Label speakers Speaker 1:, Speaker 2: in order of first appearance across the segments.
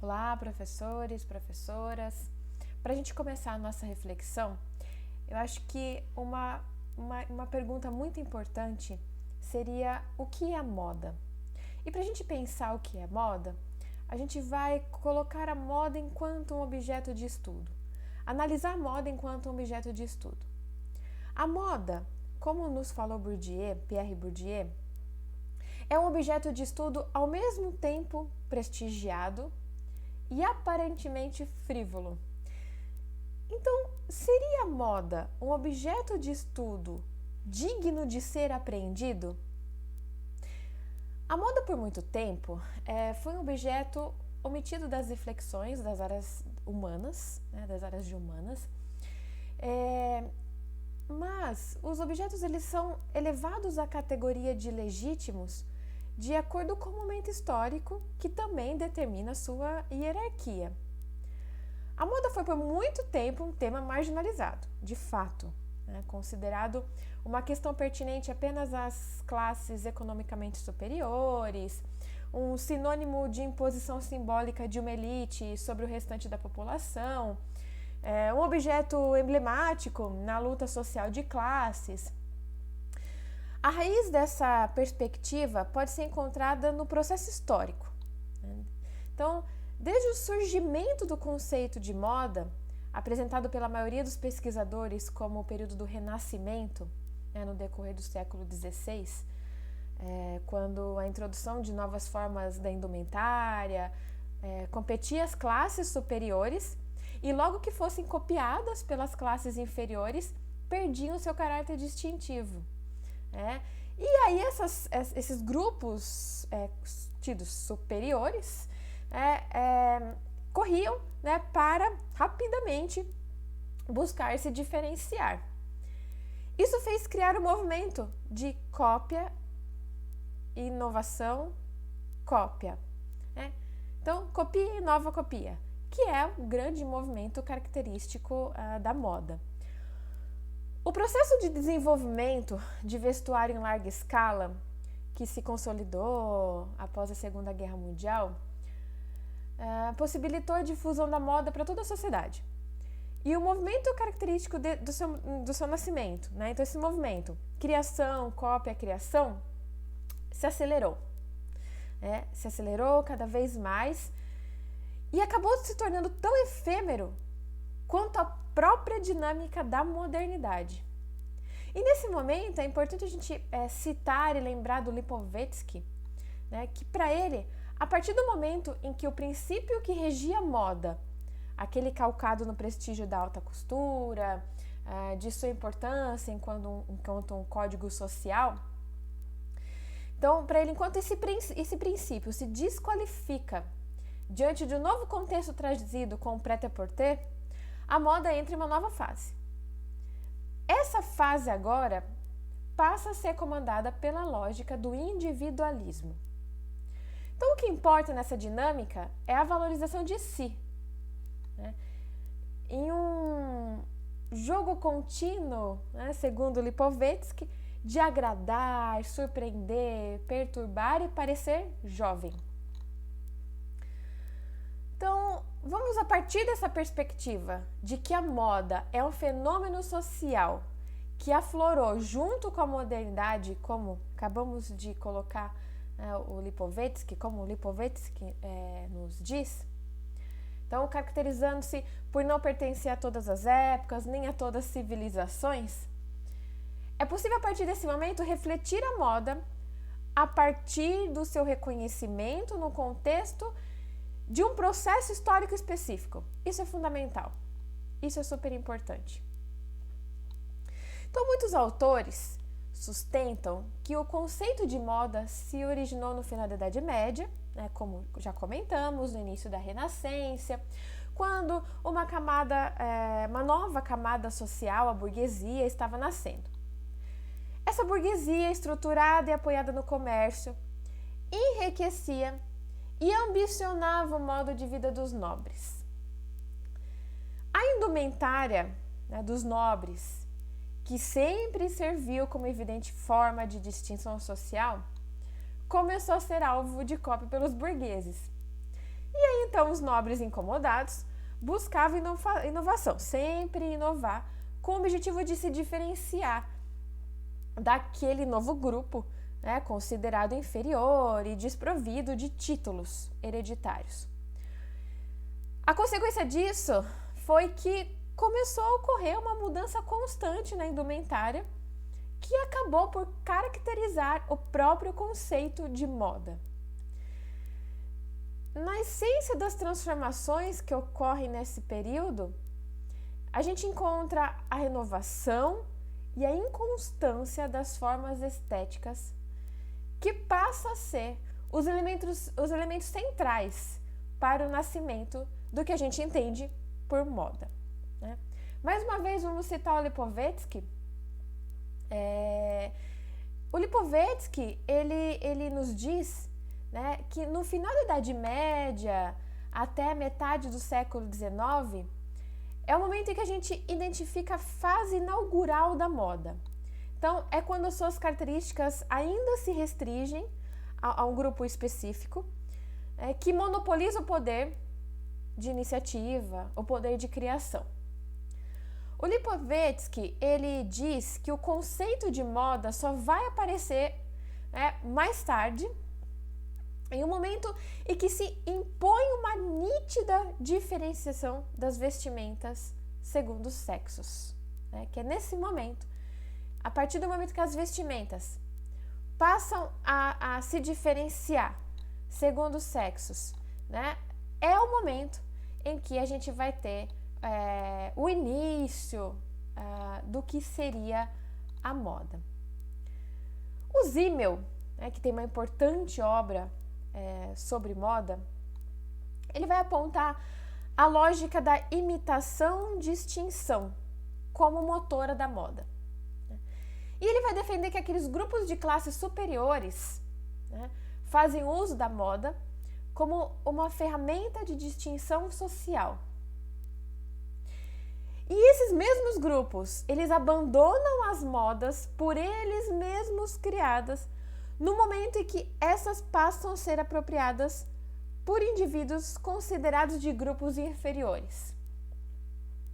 Speaker 1: Olá, professores, professoras. Para a gente começar a nossa reflexão, eu acho que uma pergunta muito importante seria o que é moda? E para a gente pensar o que é moda, a gente vai colocar a moda enquanto um objeto de estudo. Analisar a moda enquanto um objeto de estudo. A moda, como nos falou Pierre Bourdieu, é um objeto de estudo ao mesmo tempo prestigiado e aparentemente frívolo. Então, seria a moda um objeto de estudo digno de ser apreendido? A moda, por muito tempo, foi um objeto omitido das reflexões das áreas humanas, das áreas de humanas, mas os objetos eles são elevados à categoria de legítimos de acordo com o momento histórico que também determina sua hierarquia. A moda foi por muito tempo um tema marginalizado, de fato, considerado uma questão pertinente apenas às classes economicamente superiores, um sinônimo de imposição simbólica de uma elite sobre o restante da população, um objeto emblemático na luta social de classes. A raiz dessa perspectiva pode ser encontrada no processo histórico. Então, desde o surgimento do conceito de moda, apresentado pela maioria dos pesquisadores como o período do Renascimento, no decorrer do século XVI, quando a introdução de novas formas da indumentária competia as classes superiores e logo que fossem copiadas pelas classes inferiores, perdiam seu caráter distintivo. E aí esses grupos tidos superiores corriam para rapidamente buscar se diferenciar. Isso fez criar um movimento de cópia, inovação, cópia. Então, copia e nova copia, que é um grande movimento característico da moda. O processo de desenvolvimento de vestuário em larga escala, que se consolidou após a Segunda Guerra Mundial, possibilitou a difusão da moda para toda a sociedade. E o movimento característico do seu nascimento, então esse movimento, criação, cópia, criação, se acelerou. Se acelerou cada vez mais e acabou se tornando tão efêmero quanto a própria dinâmica da modernidade. E nesse momento é importante a gente citar e lembrar do Lipovetsky, que para ele, a partir do momento em que o princípio que regia a moda, aquele calcado no prestígio da alta costura, de sua importância enquanto um código social, então para ele, enquanto esse princípio se desqualifica diante de um novo contexto trazido com o prêt-à-porter, a moda entra em uma nova fase. Essa fase agora passa a ser comandada pela lógica do individualismo. Então, o que importa nessa dinâmica é a valorização de si. Em um jogo contínuo, segundo Lipovetsky, de agradar, surpreender, perturbar e parecer jovem. Então, vamos a partir dessa perspectiva de que a moda é um fenômeno social que aflorou junto com a modernidade, como acabamos de colocar o Lipovetsky, como o Lipovetsky nos diz. Então, caracterizando-se por não pertencer a todas as épocas, nem a todas as civilizações, é possível a partir desse momento refletir a moda a partir do seu reconhecimento no contexto de um processo histórico específico. Isso é fundamental. Isso é super importante. Então, muitos autores sustentam que o conceito de moda se originou no final da Idade Média, como já comentamos, no início da Renascença, quando uma nova camada social, a burguesia, estava nascendo. Essa burguesia, estruturada e apoiada no comércio, enriquecia e ambicionava o modo de vida dos nobres. A indumentária dos nobres, que sempre serviu como evidente forma de distinção social, começou a ser alvo de cópia pelos burgueses, E aí, então, os nobres incomodados buscavam inovação, sempre inovar, com o objetivo de se diferenciar daquele novo grupo, né, considerado inferior e desprovido de títulos hereditários. A consequência disso foi que começou a ocorrer uma mudança constante na indumentária, que acabou por caracterizar o próprio conceito de moda. Na essência das transformações que ocorrem nesse período, a gente encontra a renovação e a inconstância das formas estéticas, que passa a ser os elementos centrais para o nascimento do que a gente entende por moda, né? Mais uma vez, vamos citar o Lipovetsky. O Lipovetsky, ele nos diz, né, que no final da Idade Média, até a metade do século XIX, é o momento em que a gente identifica a fase inaugural da moda. Então, é quando as suas características ainda se restringem a um grupo específico, que monopoliza o poder de iniciativa, o poder de criação. O Lipovetsky, ele diz que o conceito de moda só vai aparecer, né, mais tarde, em um momento em que se impõe uma nítida diferenciação das vestimentas segundo os sexos, né? Que é nesse momento, a partir do momento que as vestimentas passam a se diferenciar segundo os sexos, né? É o momento em que a gente vai ter o início do que seria a moda. O Simmel, né, que tem uma importante obra sobre moda, ele vai apontar a lógica da imitação-distinção como motora da moda. E ele vai defender que aqueles grupos de classes superiores, né, fazem uso da moda como uma ferramenta de distinção social. E esses mesmos grupos, eles abandonam as modas por eles mesmos criadas no momento em que essas passam a ser apropriadas por indivíduos considerados de grupos inferiores.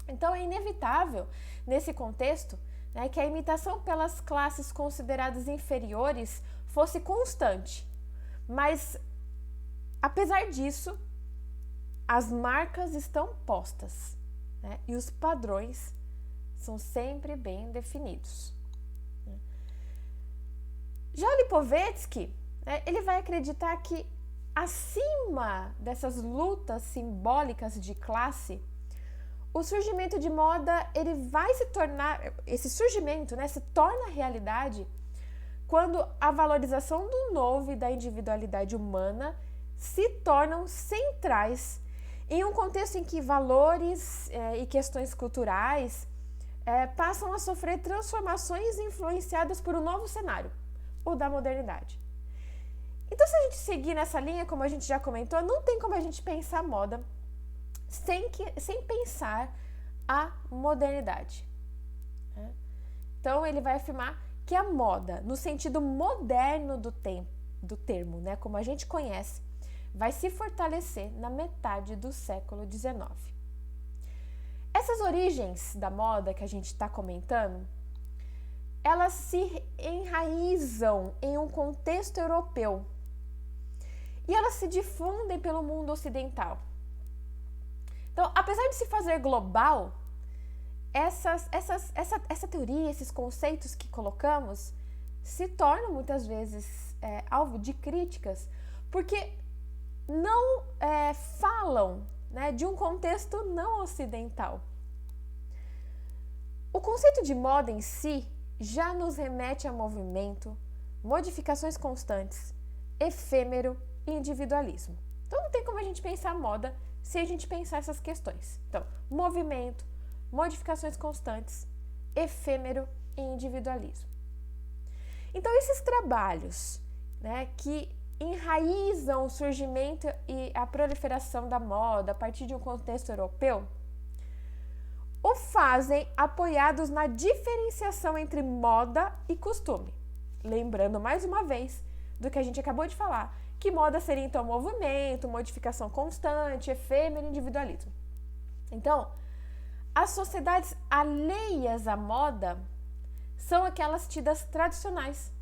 Speaker 1: Então, é inevitável, nesse contexto, né, que a imitação pelas classes consideradas inferiores fosse constante. Mas, apesar disso, as marcas estão postas, né, e os padrões são sempre bem definidos. Já o Lipovetsky, né, ele vai acreditar que acima dessas lutas simbólicas de classe, o surgimento de moda, ele vai se tornar, esse surgimento, né, se torna realidade quando a valorização do novo e da individualidade humana se tornam centrais em um contexto em que valores e questões culturais passam a sofrer transformações influenciadas por um novo cenário, o da modernidade. Então, se a gente seguir nessa linha, como a gente já comentou, não tem como a gente pensar moda sem pensar a modernidade, né? Então, ele vai afirmar que a moda, no sentido moderno do termo, né, como a gente conhece, vai se fortalecer na metade do século XIX. Essas origens da moda que a gente está comentando, elas se enraizam em um contexto europeu e elas se difundem pelo mundo ocidental. Então, apesar de se fazer global, essa teoria, esses conceitos que colocamos, se tornam muitas vezes alvo de críticas, porque não falam, né, de um contexto não ocidental. O conceito de moda em si já nos remete a movimento, modificações constantes, efêmero e individualismo. Então não tem como a gente pensar moda se a gente pensar essas questões. Então, movimento, modificações constantes, efêmero e individualismo. Então, esses trabalhos, né, que enraizam o surgimento e a proliferação da moda a partir de um contexto europeu, o fazem apoiados na diferenciação entre moda e costume. Lembrando mais uma vez do que a gente acabou de falar, que moda seria então movimento, modificação constante, efêmero, individualismo. Então, as sociedades alheias à moda são aquelas tidas tradicionais,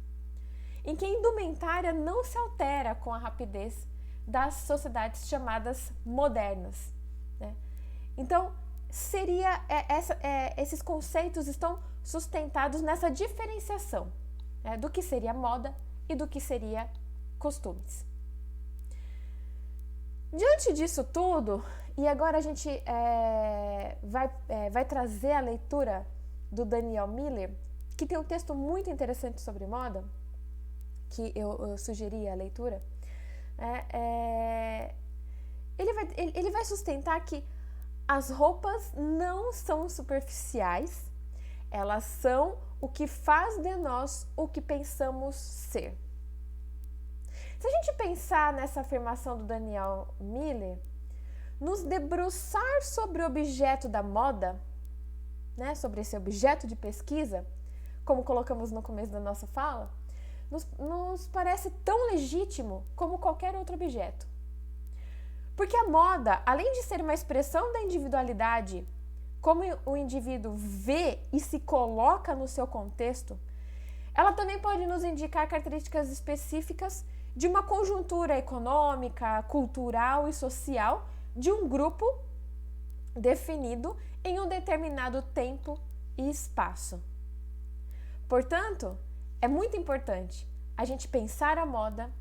Speaker 1: em que a indumentária não se altera com a rapidez das sociedades chamadas modernas, né? Então, esses conceitos estão sustentados nessa diferenciação, né, do que seria moda e do que seria costumes. Diante disso tudo, e agora a gente vai trazer a leitura do Daniel Miller, que tem um texto muito interessante sobre moda, que eu sugeri a leitura. Ele vai sustentar que as roupas não são superficiais, elas são o que faz de nós o que pensamos ser. Se a gente pensar nessa afirmação do Daniel Miller, nos debruçar sobre o objeto da moda, né, sobre esse objeto de pesquisa, como colocamos no começo da nossa fala, nos parece tão legítimo como qualquer outro objeto. Porque a moda, além de ser uma expressão da individualidade, como o indivíduo vê e se coloca no seu contexto, ela também pode nos indicar características específicas de uma conjuntura econômica, cultural e social de um grupo definido em um determinado tempo e espaço. Portanto, é muito importante a gente pensar a moda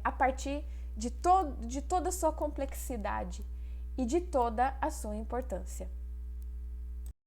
Speaker 1: a partir de toda a sua complexidade e de toda a sua importância.